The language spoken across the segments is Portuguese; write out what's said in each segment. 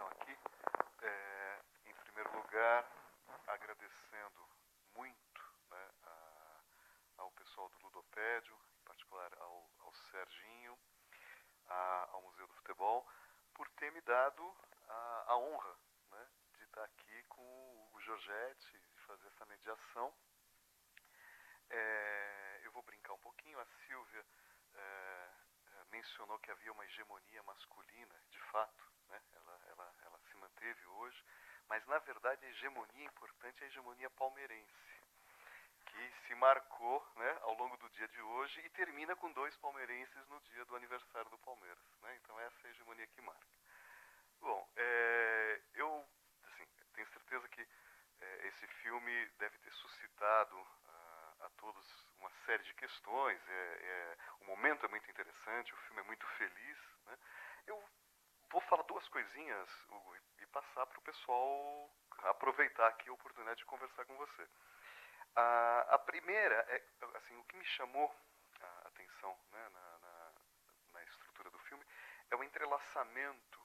atenção aqui. Em primeiro lugar, agradecendo muito, né, ao pessoal do Ludopédio, em particular ao Serginho, ao Museu do Futebol, por ter me dado a honra, né, de estar aqui com o Giorgetti, de fazer essa mediação. Eu vou brincar um pouquinho. A Silvia mencionou que havia uma hegemonia masculina, de fato, né? Ela se manteve hoje, mas na verdade a hegemonia importante é a hegemonia palmeirense, que se marcou, né, ao longo do dia de hoje e termina com 2 palmeirenses no dia do aniversário do Palmeiras, né? Então essa é a hegemonia que marca. Bom, eu assim, tenho certeza que esse filme deve ter suscitado a todos uma série de questões. O momento é muito interessante, o filme é muito feliz, né? Eu vou falar 2 coisinhas, Hugo, e passar para o pessoal aproveitar aqui a oportunidade de conversar com você. A primeira é, assim, o que me chamou a atenção, né, na estrutura do filme é o entrelaçamento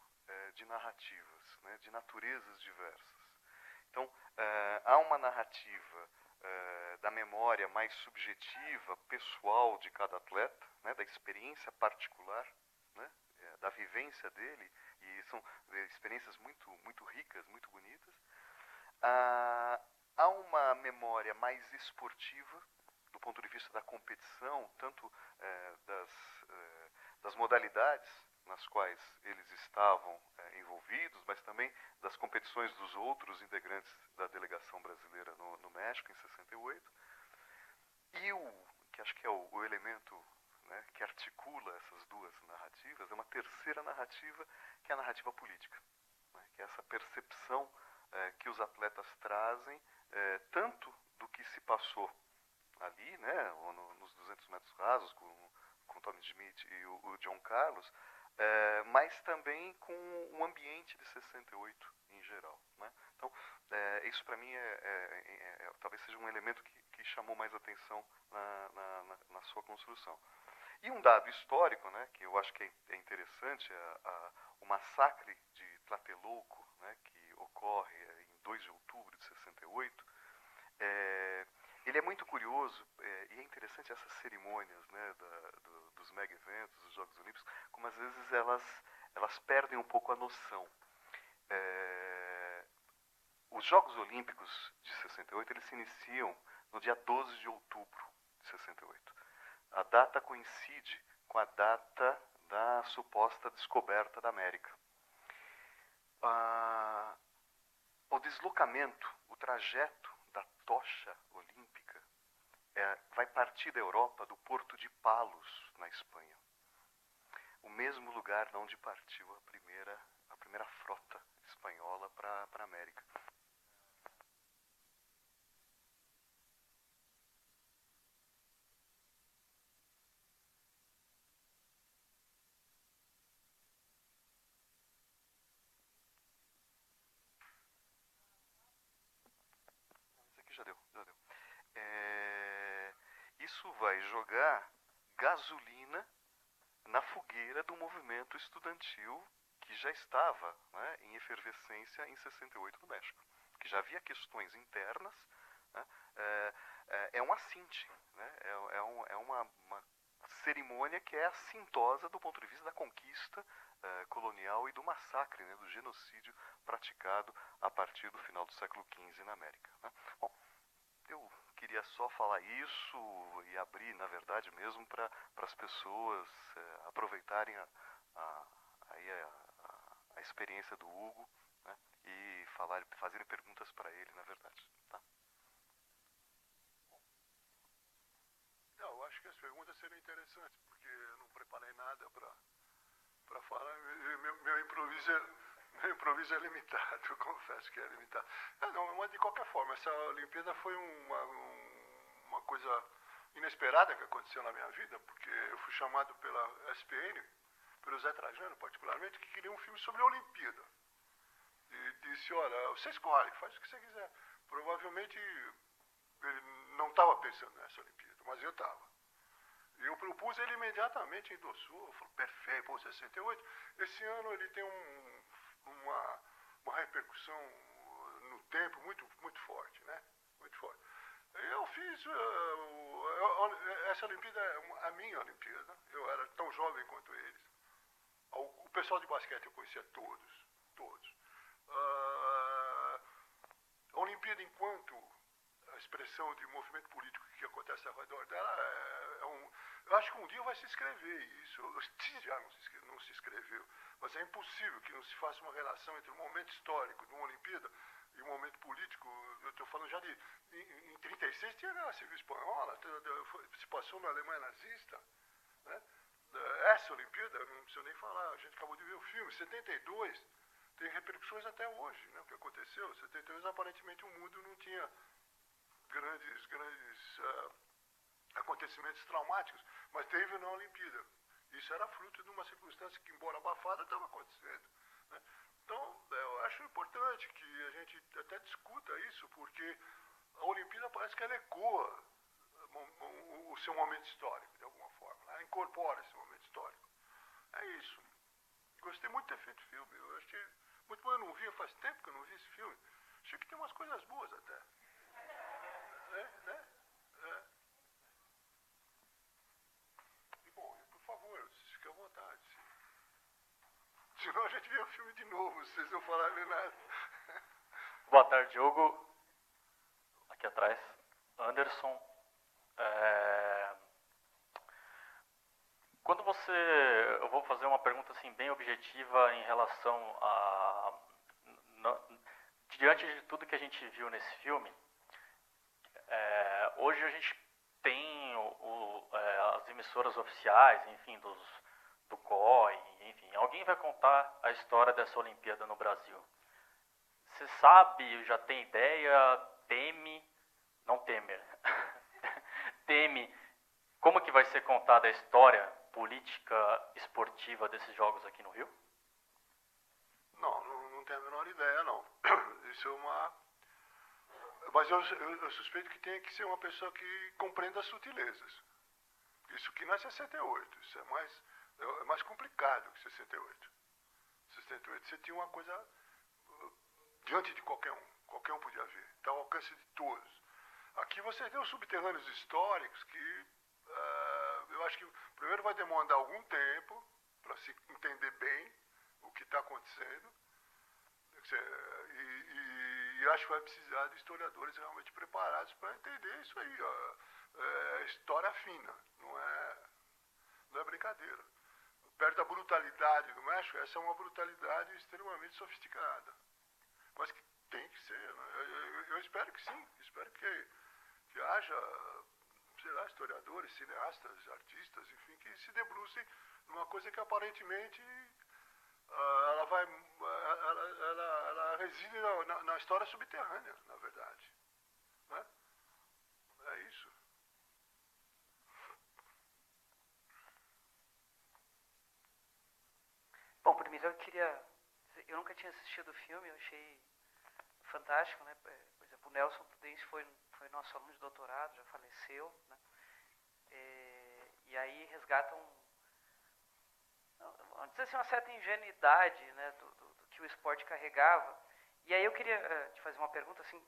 de narrativas, né, de naturezas diversas. Então, há uma narrativa da memória mais subjetiva, pessoal de cada atleta, né, da experiência particular, né, da vivência dele, e são experiências muito, muito ricas, muito bonitas. Há uma memória mais esportiva, do ponto de vista da competição, tanto das modalidades nas quais eles estavam envolvidos, mas também das competições dos outros integrantes da delegação brasileira no México, em 68. E que acho que é o elemento, né, que articula essas 2 narrativas, é uma terceira narrativa, que é a narrativa política, né, que é essa percepção que os atletas trazem, tanto do que se passou ali, né, nos 200 metros rasos, com Tommy Schmidt e o John Carlos, mas também com o ambiente de 68 em geral, né? Então, isso para mim talvez seja um elemento que chamou mais atenção na sua construção. E um dado histórico, né, que eu acho que é interessante, o massacre de Tlatelolco, né, que ocorre em 2 de outubro de 68, ele é muito curioso, e é interessante essas cerimônias, né, dos mega eventos, dos Jogos Olímpicos, como às vezes elas perdem um pouco a noção. Os Jogos Olímpicos de 68, eles se iniciam no dia 12 de outubro de 68. A data coincide com a data da suposta descoberta da América. O deslocamento, o trajeto da tocha olímpica vai partir da Europa, do porto de Palos, na Espanha. O mesmo lugar de onde partiu a primeira frota espanhola para a América. Isso aqui já deu. Isso vai jogar gasolina na fogueira do movimento estudantil que já estava, né, em efervescência em 68 no México, que já havia questões internas, né, é um assinte, né, é uma cerimônia que é assintosa do ponto de vista da conquista colonial e do massacre, né, do genocídio praticado a partir do final do século XV na América, né. Bom, eu queria só falar isso e abrir, na verdade, mesmo para as pessoas aproveitarem a experiência do Hugo, né, e fazerem perguntas para ele, na verdade. Tá? Eu acho que as perguntas seriam interessantes, porque eu não preparei nada para falar. Meu improviso é limitado, eu confesso que é limitado. Mas de qualquer forma, essa Olimpíada foi uma coisa inesperada que aconteceu na minha vida, porque eu fui chamado pela SPN, pelo Zé Trajano particularmente, que queria um filme sobre a Olimpíada. E disse, olha, você escolhe, faz o que você quiser. Provavelmente ele não estava pensando nessa Olimpíada, mas eu estava. E eu propus, ele imediatamente endossou, falou, perfeito, pô, 68. Esse ano ele tem uma repercussão no tempo muito forte, né? Muito forte. Eu fiz essa Olimpíada, a minha Olimpíada. Eu era tão jovem quanto eles. O pessoal de basquete eu conhecia todos. A Olimpíada, enquanto a expressão de movimento político que acontece ao redor dela, eu acho que um dia vai se escrever isso. Se já não se escreveu, mas é impossível que não se faça uma relação entre o momento histórico de uma Olimpíada e o momento político. Eu estou falando já de... Em 36 tinha a Guerra Civil Espanhola, se passou na Alemanha nazista, né? Essa Olimpíada, não preciso nem falar, a gente acabou de ver o filme. 72 tem repercussões até hoje, né? O que aconteceu. 72 aparentemente o mundo não tinha grandes acontecimentos traumáticos, mas teve na Olimpíada. Isso era fruto de uma circunstância que, embora abafada, estava acontecendo, né? Então, eu acho importante que a gente até discuta isso, porque a Olimpíada parece que ela ecoa o seu momento histórico, de alguma forma. Ela incorpora esse momento histórico. É isso. Gostei muito de ter feito filme. Eu achei muito bom. Eu não via, faz tempo que eu não vi esse filme. Achei que tem umas coisas boas até. Né? E bom, por favor, fique à vontade. Senão a gente vê o filme de novo, vocês não falarem nada. Boa tarde, Diogo. Aqui atrás, Anderson. Quando eu vou fazer uma pergunta assim bem objetiva em relação a diante de tudo que a gente viu nesse filme. Hoje a gente tem as emissoras oficiais, enfim, do COI, enfim. Alguém vai contar a história dessa Olimpíada no Brasil. Você sabe, já tem ideia, teme como que vai ser contada a história política esportiva desses jogos aqui no Rio? Não tenho a menor ideia, não. Isso é uma... Mas eu suspeito que tenha que ser uma pessoa que compreenda as sutilezas. Isso aqui não é 68, isso é mais complicado que 68. 68 você tinha uma coisa diante de qualquer um podia ver, está ao alcance de todos. Aqui você tem os subterrâneos históricos que eu acho que primeiro vai demandar algum tempo para se entender bem o que está acontecendo. E acho que vai precisar de historiadores realmente preparados para entender isso aí. É história fina, não é brincadeira. Perto da brutalidade do México, essa é uma brutalidade extremamente sofisticada. Mas que tem que ser, né? Eu espero que sim, espero que haja, sei lá, historiadores, cineastas, artistas, enfim, que se debrucem numa coisa que aparentemente ela reside na história subterrânea, na verdade, né? É isso. Bom, primeiro eu nunca tinha assistido o filme, eu achei fantástico, né? Por exemplo, o Nelson Prudence foi nosso aluno de doutorado, já faleceu, né? E aí resgatam, vamos dizer assim, uma certa ingenuidade, né, do que o esporte carregava. E aí eu queria te fazer uma pergunta, assim,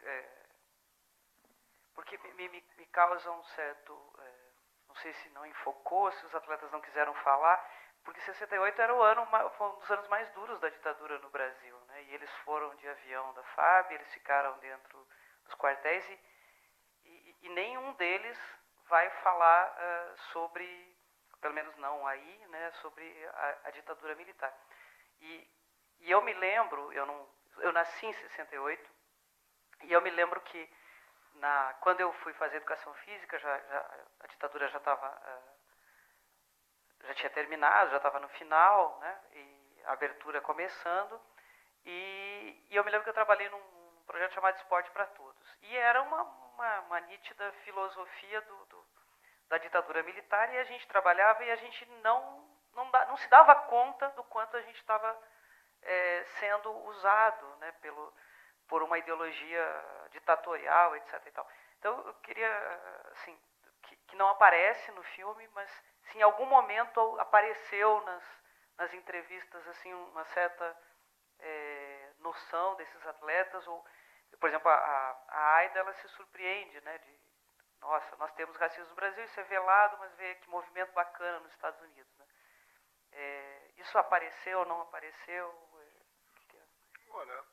porque me causa um certo, não sei se não enfocou, se os atletas não quiseram falar, porque 68 era foi um dos anos mais duros da ditadura no Brasil, né? E eles foram de avião da FAB, eles ficaram dentro dos quartéis e nenhum deles vai falar sobre, pelo menos não aí, né, sobre a ditadura militar. E eu me lembro, eu nasci em 68, e eu me lembro que quando eu fui fazer educação física, a ditadura já tinha terminado, já estava no final, né, e a abertura começando, e eu me lembro que eu trabalhei num projeto chamado Esporte para Todos. E era uma nítida filosofia da ditadura militar, e a gente trabalhava e a gente não se dava conta do quanto a gente estava sendo usado, né, por uma ideologia ditatorial, etc. E tal. Então eu queria, assim, que não aparece no filme, mas se em algum momento apareceu nas entrevistas assim uma certa noção desses atletas, ou, por exemplo, a Aida, ela se surpreende, né, nossa, nós temos racismo no Brasil, isso é velado, mas vê que movimento bacana nos Estados Unidos, né? Isso apareceu ou não apareceu? Olha,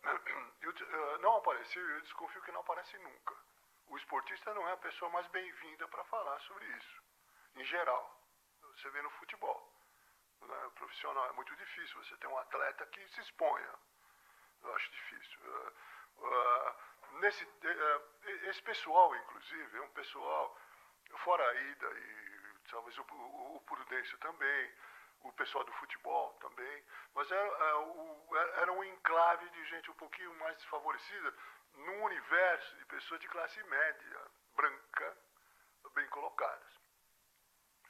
não apareceu e eu desconfio que não aparece nunca. O esportista não é a pessoa mais bem-vinda para falar sobre isso, em geral. Você vê no futebol, né? Profissional é muito difícil, você tem um atleta que se exponha. Eu acho difícil. Esse pessoal, inclusive, é um pessoal, fora a Ida e talvez o Prudêncio também, o pessoal do futebol também, mas era um enclave de gente um pouquinho mais desfavorecida num universo de pessoas de classe média, branca, bem colocadas.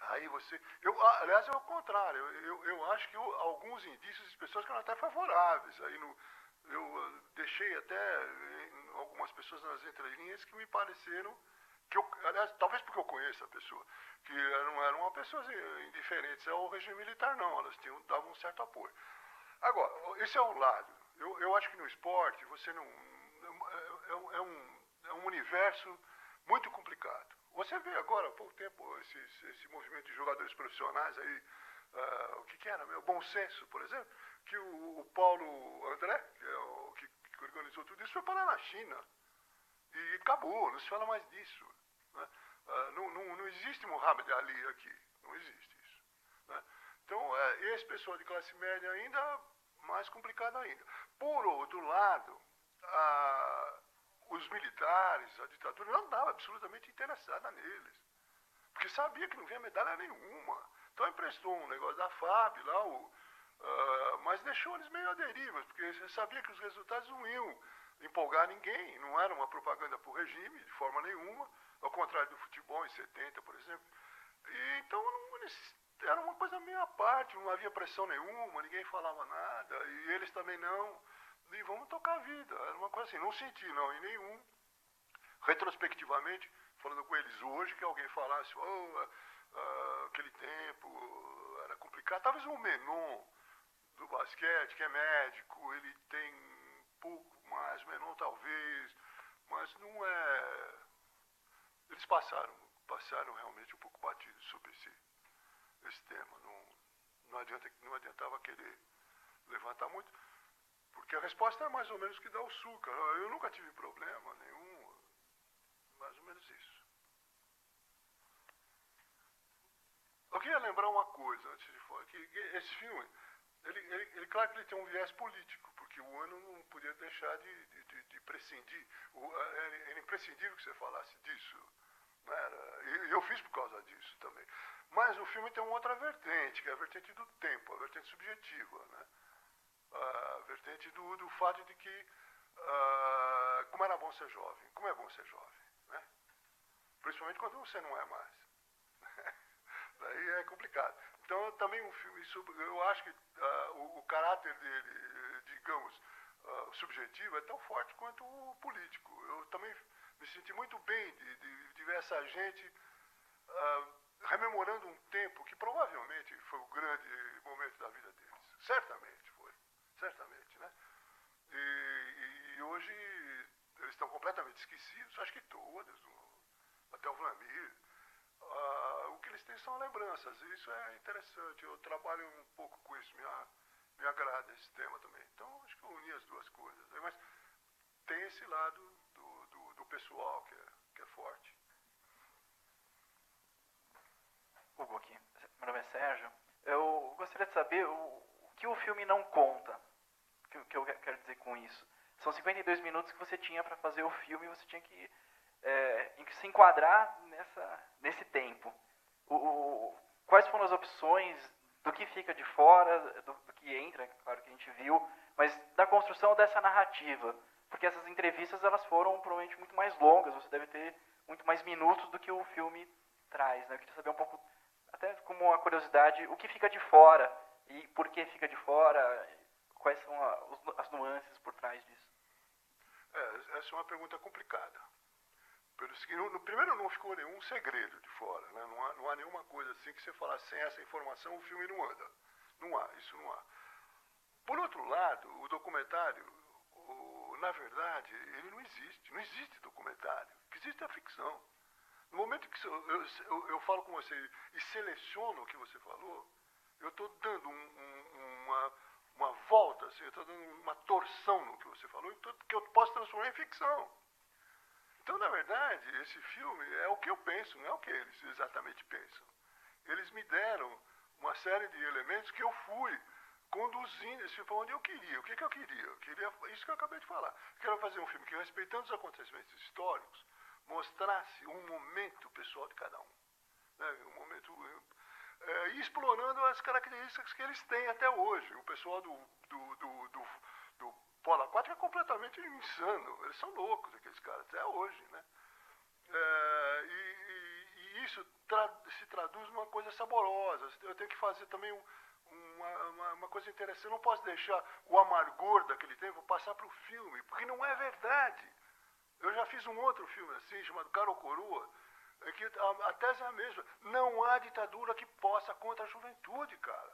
Aí aliás, é o contrário, eu acho que alguns indícios de pessoas que eram até favoráveis. Aí eu deixei até algumas pessoas nas entrelinhas que me pareceram, aliás, talvez porque eu conheço a pessoa, que não eram pessoas indiferentes ao regime militar, não, elas davam um certo apoio. Agora, esse é um lado. Eu acho que no esporte você não é um universo muito complicado. Você vê agora, há pouco tempo, esse movimento de jogadores profissionais aí, o que era? O Bom Senso, por exemplo, que o Paulo André, que organizou tudo isso, foi parar na China. E acabou, não se fala mais disso. Né? Não existe Muhammad Ali aqui, não existe isso. Né? Então, esse pessoal de classe média ainda mais complicado ainda. Por outro lado, os militares, a ditadura, não estava absolutamente interessada neles. Porque sabia que não vinha medalha nenhuma. Então emprestou um negócio da FAB lá, mas deixou eles meio à deriva, porque você sabia que os resultados não iam empolgar ninguém, não era uma propaganda para o regime, de forma nenhuma, ao contrário do futebol em 70, por exemplo. E, então era uma coisa meio à parte, não havia pressão nenhuma, ninguém falava nada, e eles também não. E vamos tocar a vida. Era uma coisa assim, não senti não em nenhum. Retrospectivamente, falando com eles hoje, que alguém falasse, aquele tempo era complicado. Talvez o Menon do basquete, que é médico, ele tem um pouco mais, o Menon talvez, mas não é. Eles passaram realmente um pouco batidos sobre esse tema. Não adiantava querer levantar muito. Porque a resposta é mais ou menos que dá o suco. Eu nunca tive problema nenhum. Mais ou menos isso. Eu queria lembrar uma coisa antes de falar. Que esse filme, claro que ele tem um viés político. Porque o ano não podia deixar de prescindir. Era imprescindível que você falasse disso. E eu fiz por causa disso também. Mas o filme tem uma outra vertente, que é a vertente do tempo, a vertente subjetiva, né? A vertente do fato de que como era bom ser jovem, como é bom ser jovem, né? Principalmente quando você não é mais. Daí é complicado. Então também um filme, eu acho que o caráter dele, digamos, subjetivo é tão forte quanto o político. Eu também me senti muito bem de ver essa gente rememorando um tempo que provavelmente foi o grande momento da vida deles. Certamente foi. Certamente, né? E hoje eles estão completamente esquecidos, acho que todos, até o Vlamir. O que eles têm são lembranças, e isso é interessante. Eu trabalho um pouco com isso, me agrada esse tema também. Então, acho que eu uni as duas coisas. Mas tem esse lado do pessoal que é forte. Hugo aqui. Meu nome é Sérgio. Eu gostaria de saber o que o filme não conta. O que eu quero dizer com isso? São 52 minutos que você tinha para fazer o filme e você tinha que se enquadrar nesse tempo. Quais foram as opções do que fica de fora, do que entra, claro que a gente viu, mas da construção dessa narrativa? Porque essas entrevistas elas foram provavelmente muito mais longas, você deve ter muito mais minutos do que o filme traz, né? Eu queria saber um pouco, até como uma curiosidade, o que fica de fora e por que fica de fora, quais são as nuances por trás disso? Essa é uma pergunta complicada. Primeiro, não ficou nenhum segredo de fora, né? Não há nenhuma coisa assim que você falar sem essa informação o filme não anda. Não há, isso não há. Por outro lado, o documentário, na verdade, ele não existe. Não existe documentário. O que existe é a ficção. No momento que eu falo com você e seleciono o que você falou, eu estou dando uma volta, assim, eu estou dando uma torção no que você falou, que eu posso transformar em ficção. Então, na verdade, esse filme é o que eu penso, não é o que eles exatamente pensam. Eles me deram uma série de elementos que eu fui conduzindo esse filme para onde eu queria. O que eu queria? Eu queria isso que eu acabei de falar. Eu quero fazer um filme que, respeitando os acontecimentos históricos, mostrasse um momento pessoal de cada um. Né? Um momento... e explorando as características que eles têm até hoje. O pessoal do polo aquático é completamente insano. Eles são loucos, aqueles caras, até hoje, né? E isso se traduz numa coisa saborosa. Eu tenho que fazer também uma coisa interessante. Eu não posso deixar o amargor daquele tempo passar para o filme, porque não é verdade. Eu já fiz um outro filme assim, chamado Cara ou Coroa, que a tese é a mesma. Não há ditadura que possa contra a juventude, cara.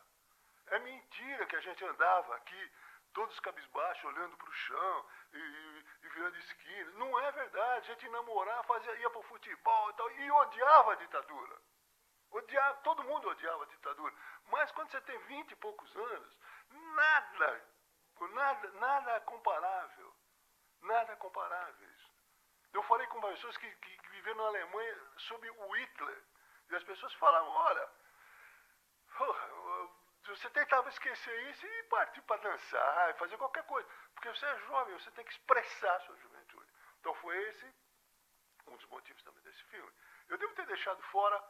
É mentira que a gente andava aqui, todos cabisbaixos, olhando para o chão e virando esquina. Não é verdade. A gente namorava, ia para o futebol e tal, e odiava a ditadura. Todo mundo odiava a ditadura. Mas quando você tem 20 e poucos anos, nada comparável. Nada comparáveis. Eu falei com pessoas que viveram na Alemanha sob o Hitler. E as pessoas falavam, olha, você tentava esquecer isso e partir para dançar, e fazer qualquer coisa. Porque você é jovem, você tem que expressar a sua juventude. Então foi esse um dos motivos também desse filme. Eu devo ter deixado fora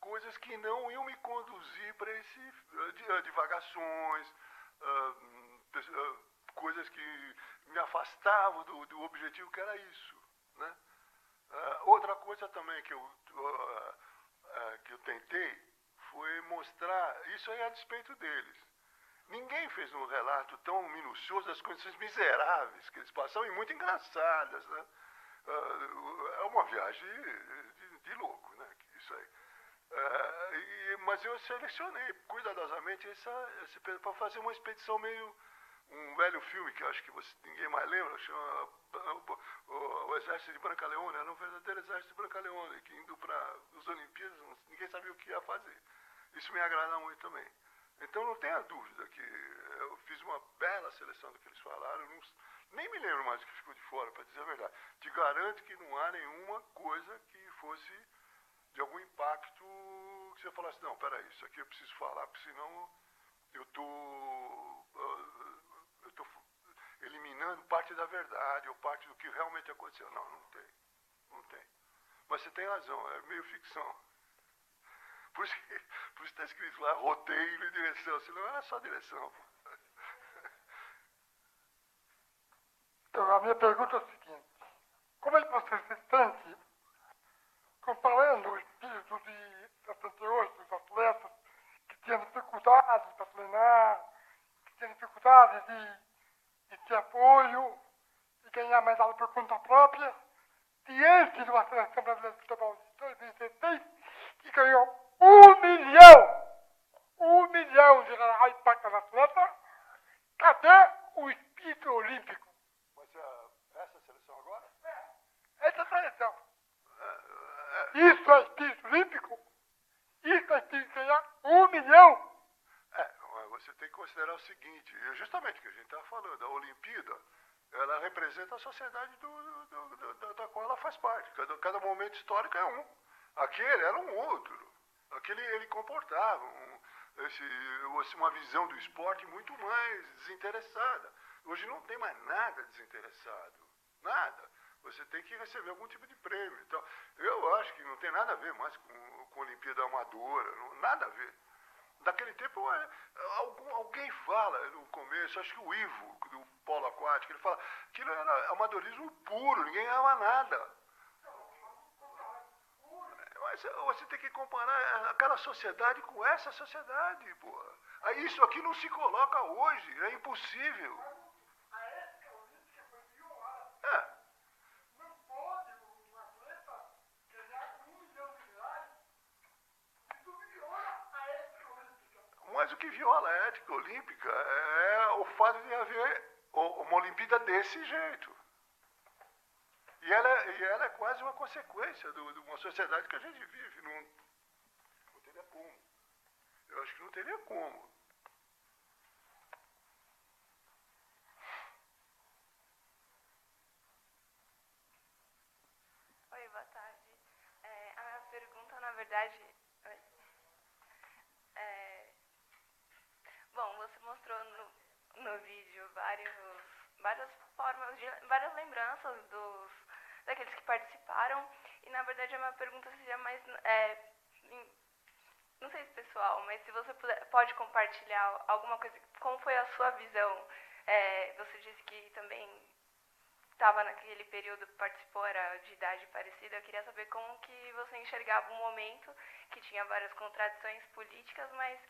coisas que não iam me conduzir para esse divagações, coisas que me afastavam do objetivo que era isso, né? Outra coisa também que eu tentei foi mostrar, isso aí a despeito deles. Ninguém fez um relato tão minucioso das condições miseráveis que eles passaram e muito engraçadas, né? É uma viagem de louco, né? Isso aí. Mas eu selecionei cuidadosamente para fazer uma expedição meio... Um velho filme que eu acho que ninguém mais lembra, chama o Exército de Brancaleone. Era um verdadeiro Exército de Brancaleone, que indo para as Olimpíadas, ninguém sabia o que ia fazer. Isso me agrada muito também. Então não tenha dúvida que eu fiz uma bela seleção do que eles falaram. Nem me lembro mais o que ficou de fora, para dizer a verdade. Te garanto que não há nenhuma coisa que fosse de algum impacto que você falasse, não, peraí, isso aqui eu preciso falar, porque senão eu estou eliminando parte da verdade ou parte do que realmente aconteceu. Não tem. Mas você tem razão, é meio ficção. Por isso está escrito lá, roteiro e direção, senão é só direção. Então, a minha pergunta é a seguinte: como é que você se sente comparando o espírito de 78 dos atletas que tinham dificuldade para treinar, que tinham dificuldade de ter apoio e ganhar medalha por conta própria, diante de uma seleção brasileira de futebol de 2016 que ganhou 1 milhão de reais para cada atleta? Cadê o espírito olímpico? Mas essa seleção agora? Essa seleção. Isso é espírito olímpico? Isso é espírito de ganhar 1 milhão? Você tem que considerar o seguinte, justamente o que a gente estava falando, a Olimpíada, ela representa a sociedade da qual ela faz parte. Cada momento histórico é um. Aquele era um outro. Aquele ele comportava uma visão do esporte muito mais desinteressada. Hoje não tem mais nada desinteressado. Nada. Você tem que receber algum tipo de prêmio. Então, eu acho que não tem nada a ver mais com Olimpíada Amadora. Nada a ver. Daquele tempo, alguém fala no começo, acho que o Ivo, do polo aquático, ele fala que aquilo era amadorismo puro, ninguém ganhava nada. Mas você tem que comparar aquela sociedade com essa sociedade, porra. Isso aqui não se coloca hoje, é impossível. A ética olímpica foi violada. Não pode um atleta ganhar 1 milhão de reais. Isso viola a ética olímpica. Mas o que viola a ética olímpica é o fato de haver uma Olimpíada desse jeito. E ela é quase uma consequência de uma sociedade que a gente vive. Não teria como. Eu acho que não teria como. Oi, boa tarde. A minha pergunta, na verdade... Bom, você mostrou no vídeo várias formas, várias lembranças daqueles que participaram. E, na verdade, a minha pergunta seria mais... não sei se pessoal, mas se você pode compartilhar alguma coisa, como foi a sua visão? Você disse que também estava naquele período que participou, era de idade parecida. Eu queria saber como que você enxergava um momento que tinha várias contradições políticas, mas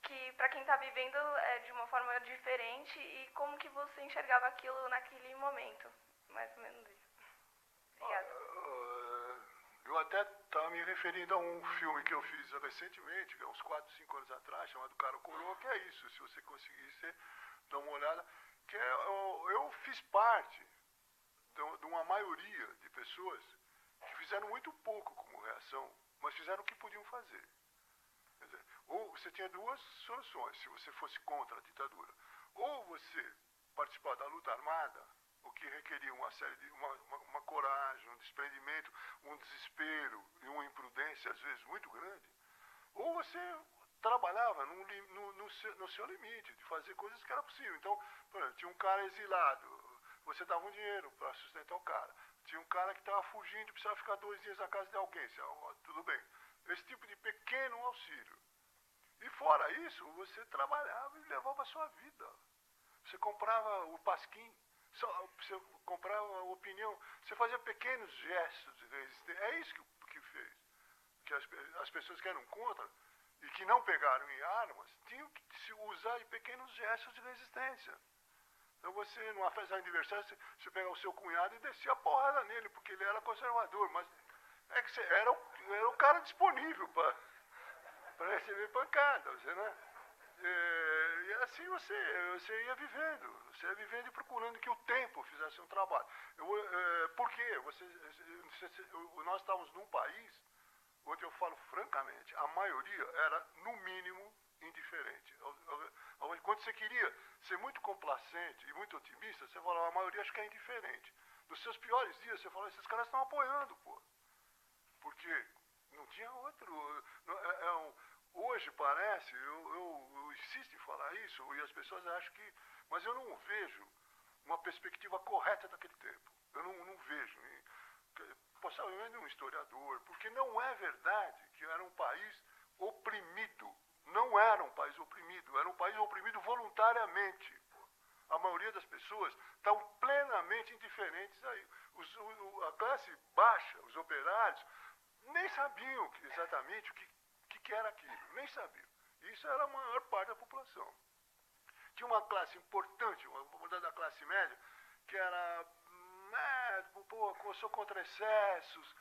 que para quem está vivendo de uma forma diferente, e como que você enxergava aquilo naquele momento. Mais ou menos isso. Obrigada. Eu até estava me referindo a um filme que eu fiz recentemente, uns 4, 5 anos atrás, chamado Cara Coroa, que é isso, se você conseguisse dar uma olhada, que eu fiz parte de uma maioria de pessoas que fizeram muito pouco como reação, mas fizeram o que podiam fazer. Quer dizer, ou você tinha duas soluções, se você fosse contra a ditadura. Ou você participar da luta armada, o que requeria uma série de uma coragem, um desprendimento, um desespero e uma imprudência, às vezes, muito grande. Ou você trabalhava no seu limite, de fazer coisas que era possível. Então, por exemplo, tinha um cara exilado, você dava um dinheiro para sustentar o cara. Tinha um cara que estava fugindo e precisava ficar 2 dias na casa de alguém. Tudo bem. Esse tipo de pequeno auxílio. E fora isso, você trabalhava e levava a sua vida. Você comprava o pasquim, você comprava a opinião, você fazia pequenos gestos de resistência. É isso que fez. Que as pessoas que eram contra e que não pegaram em armas, tinham que se usar de pequenos gestos de resistência. Então você, numa festa de aniversário, você pega o seu cunhado e descia a porrada nele, porque ele era conservador, mas é que você era o cara disponível para receber pancada, né? E assim você ia vivendo e procurando que o tempo fizesse um trabalho. Por quê? Nós estávamos num país onde eu falo francamente, a maioria era, no mínimo, indiferente. Quando você queria ser muito complacente e muito otimista, você falava, a maioria acho que é indiferente. Nos seus piores dias, você falava, esses caras estão apoiando, pô. Porque não tinha outro... Hoje parece, eu insisto em falar isso, e as pessoas acham que... Mas eu não vejo uma perspectiva correta daquele tempo. Eu não vejo. Possivelmente um historiador, porque não é verdade que era um país oprimido. Não era um país oprimido, era um país oprimido voluntariamente. A maioria das pessoas estavam plenamente indiferentes aí. A classe baixa, os operários, nem sabiam exatamente o que era aquilo, nem sabiam. Isso era a maior parte da população. Tinha uma classe importante, uma da classe média, que era, eu sou contra excessos,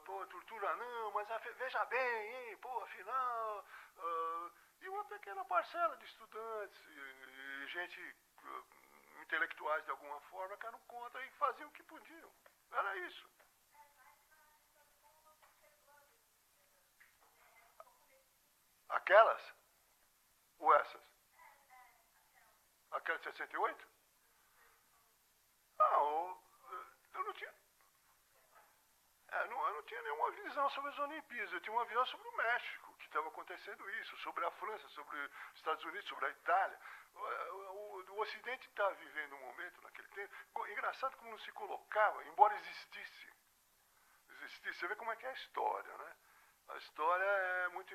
tortura não, mas veja bem, hein, afinal... e uma pequena parcela de estudantes e gente, intelectuais de alguma forma, que eram contra e faziam o que podiam. Era isso. Aquelas? Ou essas? Aquelas de 68? Não, eu não tinha... eu não tinha nenhuma visão sobre as Olimpíadas, eu tinha uma visão sobre o México, que estava acontecendo isso, sobre a França, sobre os Estados Unidos, sobre a Itália. O Ocidente está vivendo um momento naquele tempo, engraçado como não se colocava, embora existisse. Você vê como é que é a história, né? A história é muito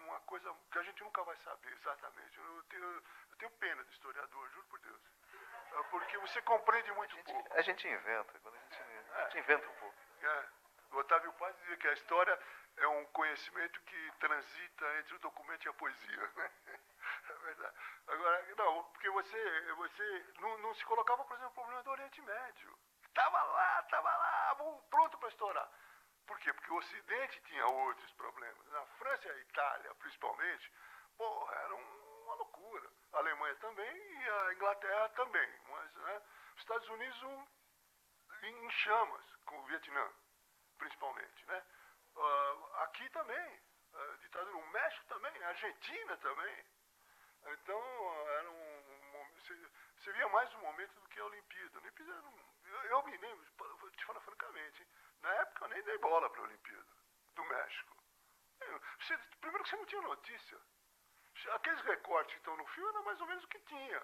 uma coisa que a gente nunca vai saber exatamente. Eu tenho pena de historiador, juro por Deus. Porque você compreende muito pouco. A gente inventa, quando a gente inventa um pouco. O Otávio Paz dizia que a história é um conhecimento que transita entre o documento e a poesia, né? É verdade. Agora, não, porque você não se colocava, por exemplo, o problema do Oriente Médio. Estava lá, pronto para estourar. Por quê? Porque o Ocidente tinha outros problemas. Na França e a Itália, principalmente, Porra, era uma loucura. A Alemanha também e a Inglaterra também. Mas, né, os Estados Unidos em chamas, com o Vietnã, principalmente. Né? Aqui também, ditadura, o México também, a Argentina também. Então, era você via mais um momento do que a Olimpíada. A Olimpíada eu me lembro, vou te falar francamente, na época eu nem dei bola para a Olimpíada do México. Primeiro que você não tinha notícia. Aqueles recortes que estão no filme era mais ou menos o que tinha.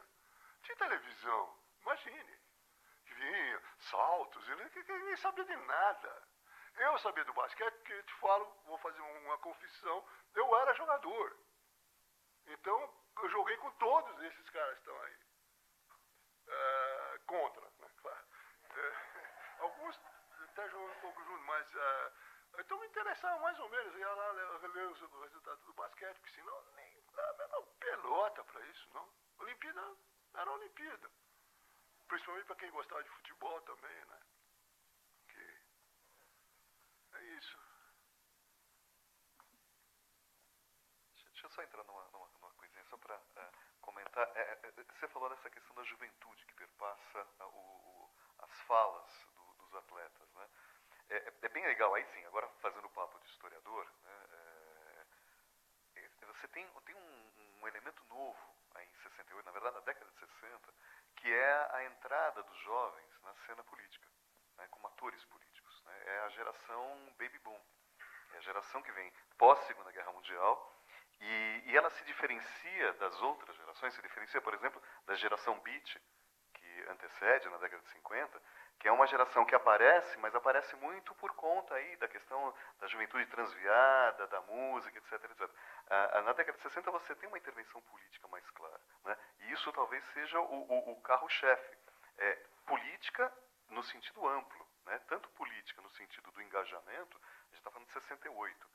Tinha televisão, imagine. Vinha, saltos, ninguém sabia de nada. Eu sabia do basquete, porque eu te falo, vou fazer uma confissão, eu era jogador. Então, eu joguei com todos esses caras que estão aí. Contra, né? Claro. Alguns até jogam um pouco junto, mas então me interessava mais ou menos. Eu ia lá ler os resultados do basquete, porque senão nem dava pelota para isso, não. Olimpíada era Olimpíada. Principalmente para quem gostava de futebol também, né? Que é isso. Deixa eu só entrar numa coisinha, só para comentar. Você falou dessa questão da juventude que perpassa as falas dos atletas, né? É bem legal, aí sim, agora fazendo o papo de historiador, né? Você tem um elemento novo aí em 68, na verdade na década de 60, que é a entrada dos jovens na cena política, né, como atores políticos. Né? É a geração Baby Boom, é a geração que vem pós-Segunda Guerra Mundial, e ela se diferencia das outras gerações, se diferencia, por exemplo, da geração Beat, que antecede, na década de 50, que é uma geração que aparece, mas aparece muito por conta aí da questão da juventude transviada, da música, etc, etc. Na década de 60 você tem uma intervenção política mais clara, né? E isso talvez seja o carro-chefe. Política no sentido amplo, né? Tanto política no sentido do engajamento, a gente está falando de 68.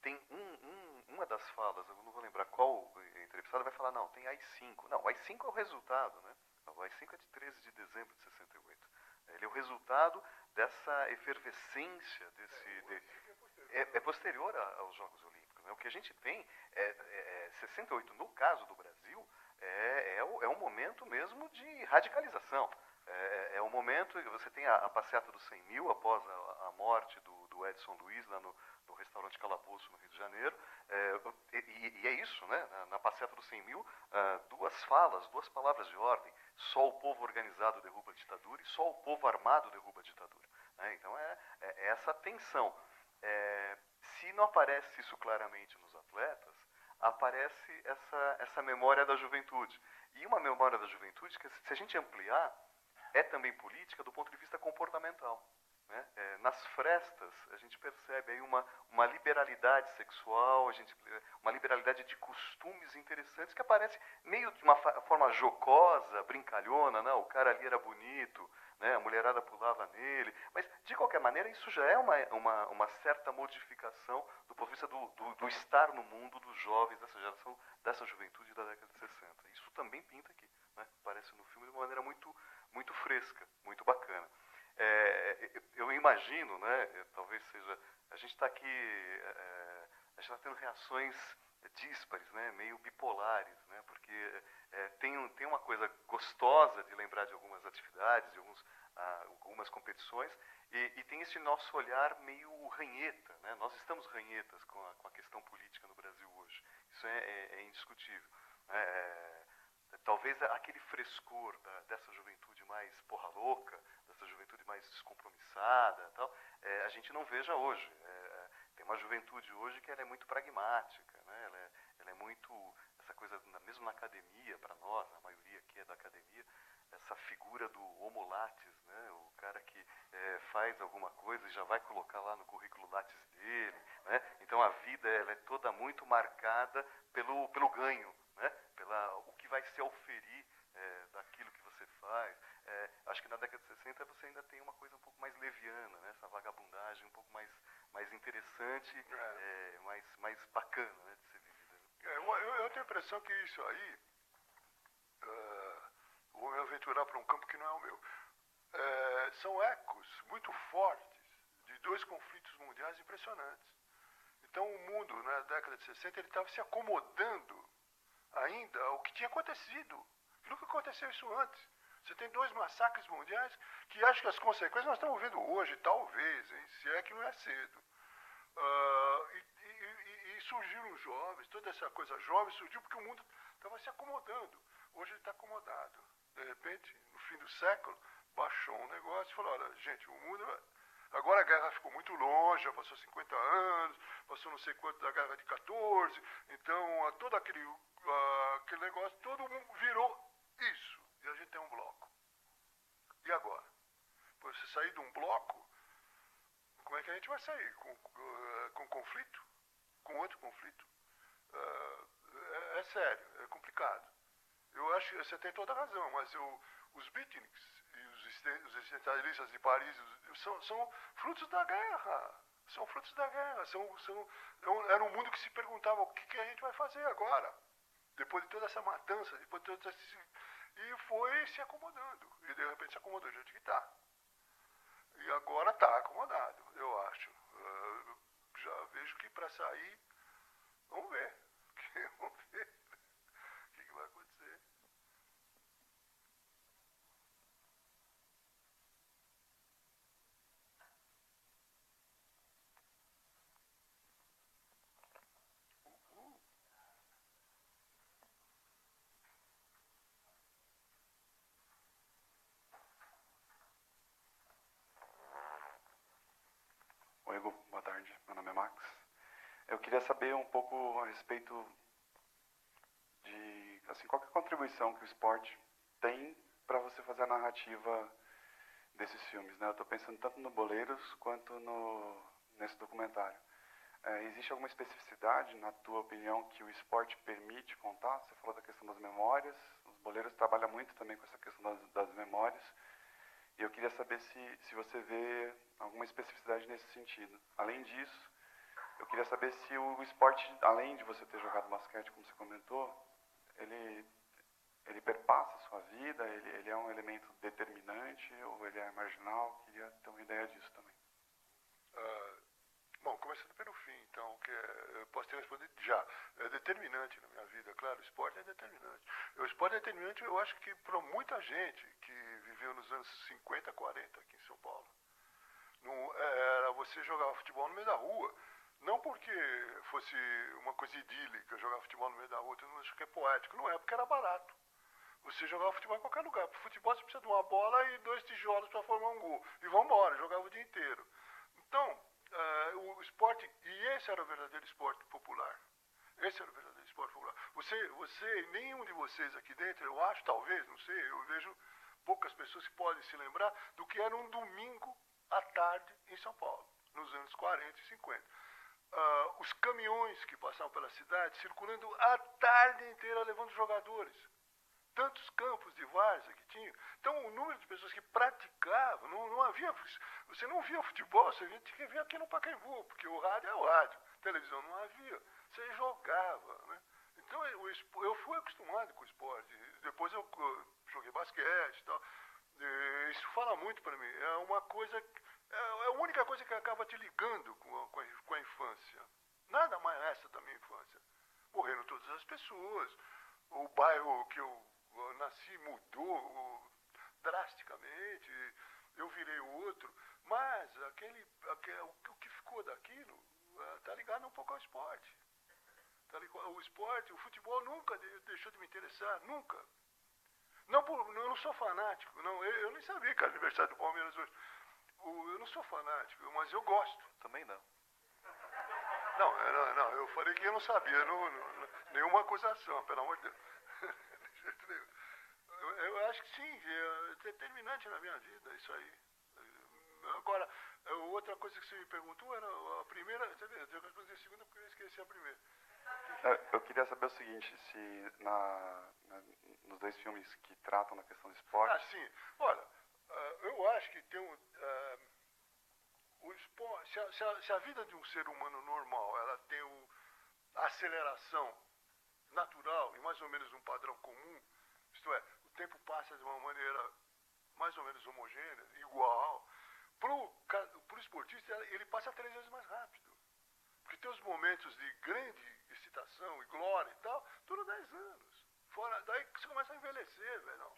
Tem uma das falas, eu não vou lembrar qual entrevistado, vai falar, não, tem AI-5. Não, o AI-5 é o resultado, né? O AI-5 é de 13 de dezembro de 68. Ele é o resultado dessa efervescência, é posterior aos Jogos Olímpicos. Né? O que a gente tem 68, no caso do Brasil, é um momento mesmo de radicalização. É um momento, você tem a passeata dos 100 mil, após a morte do Edson Luiz, lá no restaurante Calabouço, no Rio de Janeiro, e é isso, né? Na passeata dos 100 mil, duas palavras de ordem: só o povo organizado derruba a ditadura e só o povo armado derruba a ditadura. Né? Então é essa tensão. Se não aparece isso claramente nos atletas, aparece essa memória da juventude. E uma memória da juventude que, se a gente ampliar, é também política do ponto de vista comportamental. Né? Nas frestas, a gente percebe aí uma liberalidade sexual, uma liberalidade de costumes interessantes que aparece meio de uma forma jocosa, brincalhona, né? O cara ali era bonito, né? A mulherada pulava nele, mas de qualquer maneira isso já é uma certa modificação do ponto de vista do estar no mundo dos jovens, dessa geração, dessa juventude da década de 60. Isso também pinta aqui, né? Aparece no filme de uma maneira muito fresca, muito bacana. Eu imagino, né, talvez seja, a gente está aqui, a gente está tendo reações díspares, né, meio bipolares, né, porque tem uma coisa gostosa de lembrar de algumas atividades, de algumas competições, e tem esse nosso olhar meio ranheta, né, nós estamos ranhetas com a questão política no Brasil hoje, isso é indiscutível. Talvez aquele frescor dessa juventude mais porra louca, dessa juventude mais descompromissada, tal, a gente não veja hoje. Tem uma juventude hoje que ela é muito pragmática, né? Ela é muito, essa coisa, mesmo na academia, para nós, a maioria aqui é da academia, essa figura do homo lattes, né? O cara que faz alguma coisa e já vai colocar lá no currículo lattes dele, né? Então a vida ela é toda muito marcada pelo ganho, né? O que vai se auferir daquilo que você faz. Acho que na década de 60 você ainda tem uma coisa um pouco mais leviana, né? Essa vagabundagem um pouco mais interessante, mais bacana, né, de ser vivida. Eu tenho a impressão que isso aí, vou me aventurar para um campo que não é o meu, são ecos muito fortes de dois conflitos mundiais impressionantes. Então o mundo, na década de 60, ele estava se acomodando ainda ao que tinha acontecido. Nunca aconteceu isso antes. Você tem 2 massacres mundiais que acho que as consequências nós estamos vendo hoje, talvez, hein, se é que não é cedo. E surgiram os jovens, toda essa coisa jovem surgiu porque o mundo estava se acomodando. Hoje ele está acomodado. De repente, no fim do século, baixou um negócio e falou, olha, gente, o mundo... Agora a guerra ficou muito longe, já passou 50 anos, passou não sei quanto da guerra de 14, então todo aquele negócio, todo mundo virou isso. E a gente tem um bloco. E agora? Para você sair de um bloco, como é que a gente vai sair? Com conflito? Com outro conflito? É sério, é complicado. Eu acho que você tem toda a razão, mas os beatniks e os existencialistas de Paris são frutos da guerra. São frutos da guerra. Era um mundo que se perguntava o que a gente vai fazer agora. Depois de toda essa matança, depois de todo esse... E foi se acomodando. E de repente se acomodou do jeito que está. E agora está acomodado, eu acho. Já vejo que para sair, vamos ver. Vamos ver o que vai acontecer. Oi, Hugo, boa tarde. Meu nome é Max. Eu queria saber um pouco a respeito de, assim, qual que é a contribuição que o esporte tem para você fazer a narrativa desses filmes, né? Eu estou pensando tanto no Boleiros quanto nesse documentário. Existe alguma especificidade, na tua opinião, que o esporte permite contar? Você falou da questão das memórias, os Boleiros trabalham muito também com essa questão das memórias. E eu queria saber se você vê alguma especificidade nesse sentido. Além disso, eu queria saber se o esporte, além de você ter jogado basquete, como você comentou, ele perpassa a sua vida, ele é um elemento determinante ou ele é marginal? Queria ter uma ideia disso também. Bom, começando pelo fim, então, que eu posso ter respondido já. É determinante na minha vida, claro, o esporte é determinante. O esporte é determinante, eu acho que para muita gente que viveu nos anos 50, 40 aqui em São Paulo. Não, era você jogar futebol no meio da rua, não porque fosse uma coisa idílica jogar futebol no meio da rua, todo mundo acha que é poético, não é, porque era barato. Você jogava futebol em qualquer lugar. Para futebol você precisa de uma bola e 2 tijolos para formar um gol. E vamos embora, jogava o dia inteiro. Então, o esporte, e esse era o verdadeiro esporte popular. Esse era o verdadeiro esporte popular. Você, nenhum de vocês aqui dentro, eu acho, talvez, não sei, eu vejo poucas pessoas que podem se lembrar do que era um domingo à tarde em São Paulo, nos anos 40 e 50. Os caminhões que passavam pela cidade, circulando a tarde inteira levando jogadores. Tantos campos de várzea que tinham. Então, o número de pessoas que praticavam, não havia... Você não via futebol, você tinha que ver aqui no Pacaembu, porque o rádio é o rádio. Televisão não havia. Você jogava, né? Então, eu fui acostumado com o esporte. Depois eu joguei basquete e tal. Isso fala muito para mim. É uma coisa... É a única coisa que acaba te ligando com a infância. Nada mais resta da minha infância. Morreram todas as pessoas. O bairro que eu nasci mudou drasticamente. Eu virei outro. Mas o que ficou daquilo está ligado um pouco ao esporte. O esporte, o futebol nunca deixou de me interessar. Nunca. Não, eu não sou fanático. Não, eu nem sabia que era aniversário do Palmeiras hoje. Eu não sou fanático, mas eu gosto. Também não. Não, eu falei que eu não sabia. Nenhuma acusação, pelo amor de Deus. De jeito nenhum. Eu acho que sim, é determinante na minha vida, isso aí. Agora, outra coisa que você me perguntou era a primeira. Você vê, eu respondi a segunda porque eu esqueci a primeira. Eu queria saber o seguinte, se nos 2 filmes que tratam da questão do esporte... Sim. Olha, eu acho que tem o esporte... Se a vida de um ser humano normal, ela tem a aceleração natural e mais ou menos um padrão comum, isto é, o tempo passa de uma maneira mais ou menos homogênea, igual, pro esportista ele passa 3 vezes mais rápido. Porque tem os momentos de grande excitação e glória e tal, dura 10 anos. Fora, daí você começa a envelhecer, velho.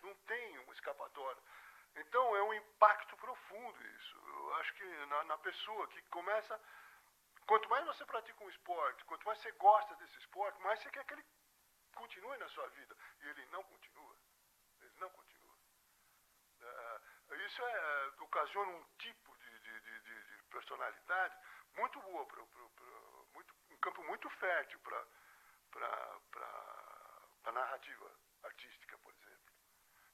Não tem uma escapatória. Então é um impacto profundo isso. Eu acho que na pessoa que começa. Quanto mais você pratica um esporte, quanto mais você gosta desse esporte, mais você quer que ele continue na sua vida. E ele não continua. Ele não continua. Isso ocasiona um tipo de personalidade muito boa, um campo muito fértil para a narrativa artística, por exemplo.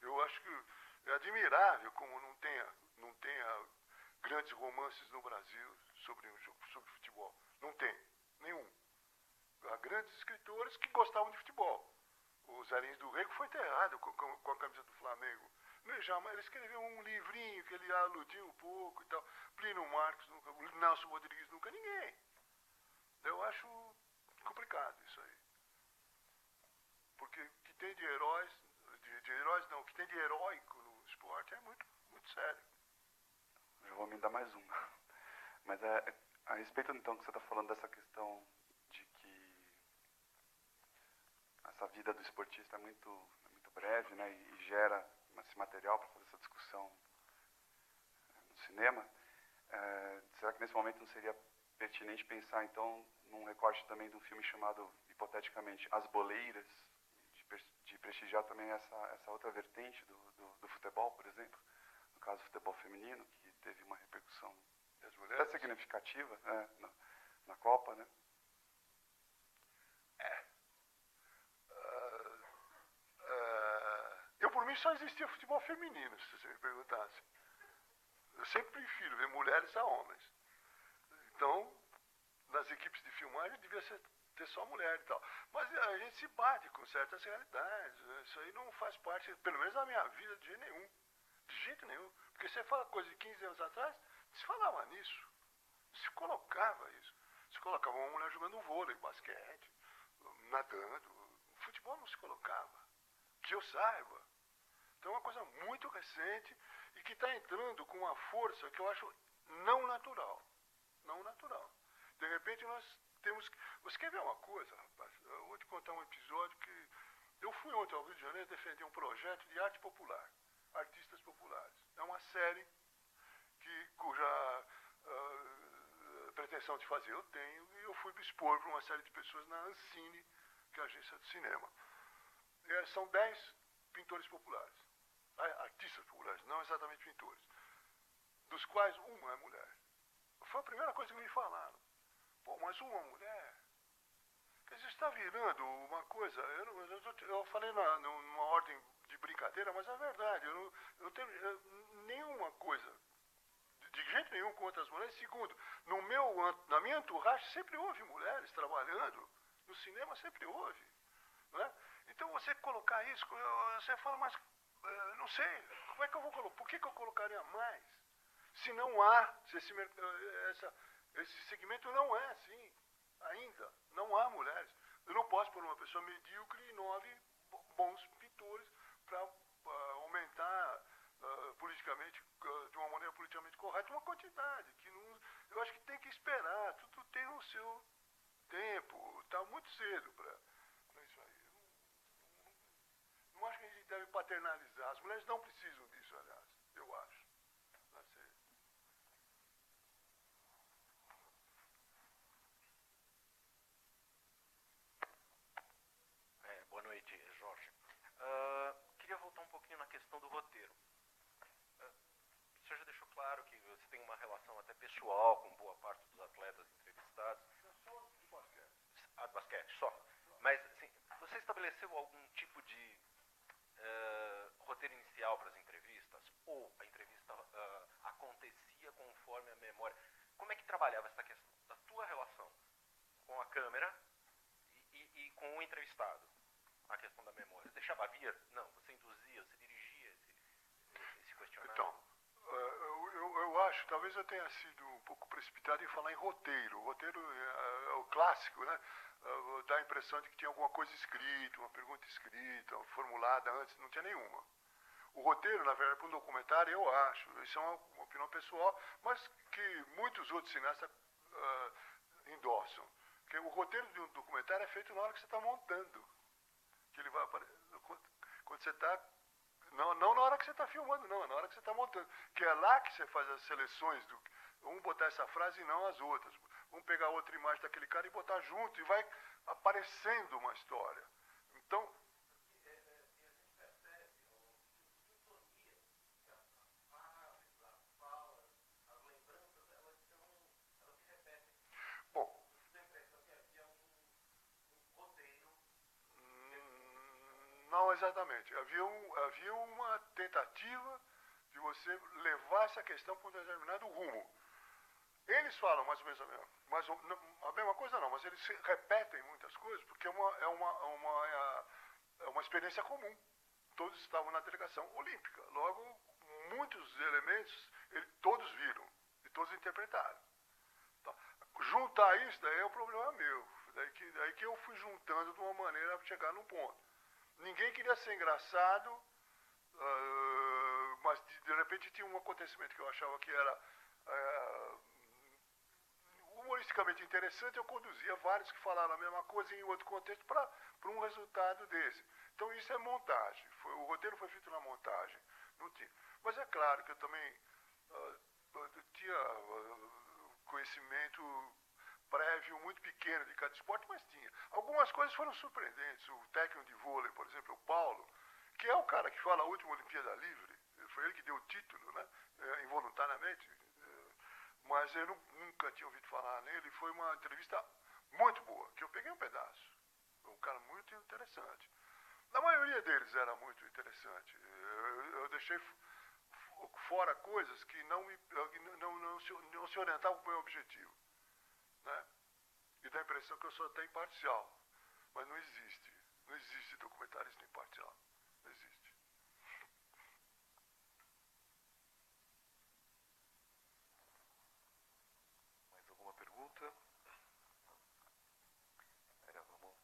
Eu acho que é admirável como não tenha grandes romances no Brasil sobre futebol. Não tem, nenhum. Há grandes escritores que gostavam de futebol. O Zé Lins do Rego foi enterrado com a camisa do Flamengo. Ele escreveu um livrinho que ele aludiu um pouco e tal. Plínio Marcos nunca, Nelson Rodrigues nunca, ninguém. Eu acho complicado isso aí. Porque o que tem de heróis, o que tem de heróico no esporte é muito, muito sério. Eu vou me dar mais uma. Mas a respeito então que você está falando dessa questão de que essa vida do esportista é muito breve, né, e gera esse material para fazer essa discussão no cinema, será que nesse momento não seria pertinente pensar então num recorte também de um filme chamado, hipoteticamente, As Boleiras, de prestigiar também essa outra vertente do futebol, por exemplo, no caso do futebol feminino, que teve uma repercussão até significativa na Copa, né? Eu, por mim, só existia futebol feminino, se você me perguntasse. Eu sempre prefiro ver mulheres a homens. Então, nas equipes de filmagem, devia ter só mulher e tal. Mas a gente se bate com certas realidades. Né? Isso aí não faz parte, pelo menos na minha vida, de jeito nenhum. De jeito nenhum. Porque você fala coisa de 15 anos atrás, se falava nisso. Se colocava isso. Se colocava uma mulher jogando vôlei, basquete, nadando. Futebol não se colocava. Que eu saiba. Então é uma coisa muito recente e que está entrando com uma força que eu acho não natural. Não natural. De repente nós temos que... Você quer ver uma coisa, rapaz? Eu vou te contar um episódio que... Eu fui ontem ao Rio de Janeiro defender um projeto de arte popular. Artistas populares. É uma série cuja pretensão de fazer eu tenho e eu fui expor para uma série de pessoas na Ancine, que é a agência de cinema. São 10 pintores populares. Artistas populares, não exatamente pintores. Dos quais uma é mulher. Foi a primeira coisa que me falaram. Pô, mas uma mulher? Quer dizer, está virando uma coisa... Eu falei numa ordem de brincadeira, mas é verdade. Eu não tenho nenhuma coisa, de jeito nenhum, contra as mulheres. Segundo, na minha entourage sempre houve mulheres trabalhando. No cinema sempre houve. Né? Então você colocar isso, você fala, mas não sei, como é que eu vou colocar? Por que eu colocaria mais? Se não há, se esse segmento não é assim, ainda, não há mulheres. Eu não posso pôr uma pessoa medíocre e 9 bons pintores para aumentar politicamente, de uma maneira politicamente correta, uma quantidade. Eu acho que tem que esperar, tudo tem o seu tempo, está muito cedo para isso aí. Não acho que a gente deve paternalizar. As mulheres não precisam disso, aliás, eu acho. Boa noite, Jorge. Queria voltar um pouquinho na questão do roteiro. Você já deixou claro que você tem uma relação até pessoal com boa parte dos atletas entrevistados. Só de basquete. De basquete, só. Mas, assim, você estabeleceu algum tipo de roteiro inicial para as entrevistas? Ou a entrevista acontecia conforme a memória? Como é que trabalhava essa questão da tua relação com a câmera e com o entrevistado? A questão da memória. Deixava vir? Não, você induzia, você dirigia esse questionário? Então, eu acho, talvez eu tenha sido um pouco precipitado em falar em roteiro. O roteiro é o clássico, né? Dá a impressão de que tinha alguma coisa escrita, uma pergunta escrita, formulada antes, não tinha nenhuma. O roteiro, na verdade, para um documentário, eu acho, isso é uma opinião pessoal, mas que muitos outros cineastas endossam. Porque o roteiro de um documentário é feito na hora que você está montando. Que ele vai aparecer. Quando você está. Não na hora que você está filmando, não, é na hora que você está montando. Que é lá que você faz as seleções do. Um botar essa frase e não as outras. Um pegar outra imagem daquele cara e botar junto. E vai aparecendo uma história. Então. Bom. Não exatamente. Havia uma tentativa de você levar essa questão para um determinado rumo. Eles falam mais ou menos a mesma coisa não, mas eles repetem muitas coisas porque é uma experiência comum. Todos estavam na delegação olímpica. Logo, muitos elementos todos viram e todos interpretaram. Então, juntar isso daí é um problema meu. Daí que eu fui juntando de uma maneira para chegar num ponto. Ninguém queria ser engraçado, mas de repente tinha um acontecimento que eu achava que era humoristicamente interessante. Eu conduzia vários que falaram a mesma coisa em outro contexto para um resultado desse. Então isso é montagem. O roteiro foi feito na montagem. Não tinha. Mas é claro que eu também tinha conhecimento prévio muito pequeno de cada esporte, mas tinha. Algumas coisas foram surpreendentes. O técnico de vôlei, por exemplo, o Paulo, que é o cara que fala a última Olimpíada Livre, foi ele que deu o título, né? Involuntariamente, mas eu nunca tinha ouvido falar nele. Foi uma entrevista muito boa, que eu peguei um pedaço. Um cara muito interessante. A maioria deles era muito interessante. Eu deixei fora coisas que não se orientavam para o meu objetivo. Né? E dá a impressão que eu sou até imparcial. Mas não existe. Não existe documentarista imparcial. Não existe. Mais alguma pergunta? Vamos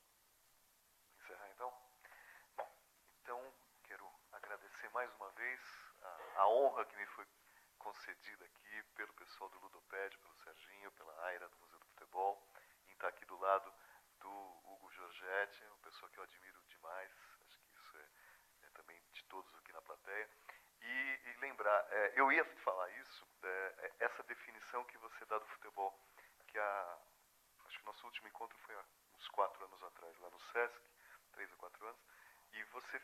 encerrar então? Bom, então quero agradecer mais uma vez a honra que me foi concedida aqui pelo pessoal do Ludopédio, pelo Serginho, pela Aira do Museu do Futebol, em estar aqui do lado do Hugo Giorgetti, uma pessoa que eu admiro demais, acho que isso é também de todos aqui na plateia. E lembrar, eu ia falar isso, essa definição que você dá do futebol, que acho que o nosso último encontro foi há uns 4 anos atrás, lá no Sesc, 3 ou 4 anos, e você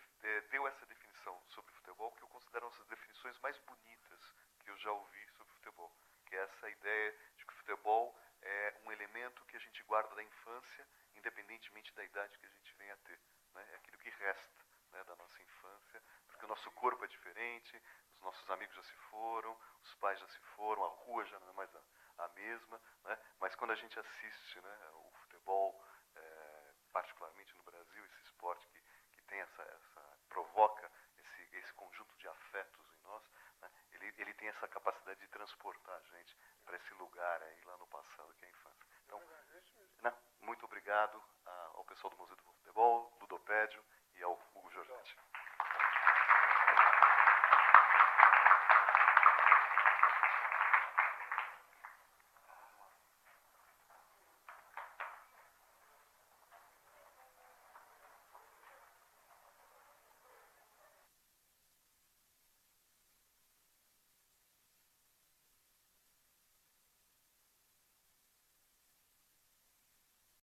deu essa definição sobre futebol, que eu considero uma das definições mais bonitas que eu já ouvi sobre futebol, que é essa ideia de que o futebol é um elemento que a gente guarda da infância, independentemente da idade que a gente venha a ter. Né? É aquilo que resta, né, da nossa infância, porque o nosso corpo é diferente, os nossos amigos já se foram, os pais já se foram, a rua já não é mais a mesma, né? Mas quando a gente assiste, né, o futebol, particularmente no Brasil, esse esporte que tem provoca esse conjunto de afetos em nós, né, ele tem essa capacidade de transportar a gente para esse lugar aí lá no passado, que é a infância. Então, muito obrigado ao pessoal do Museu do Futebol, Ludopédio e ao Hugo Giorgetti.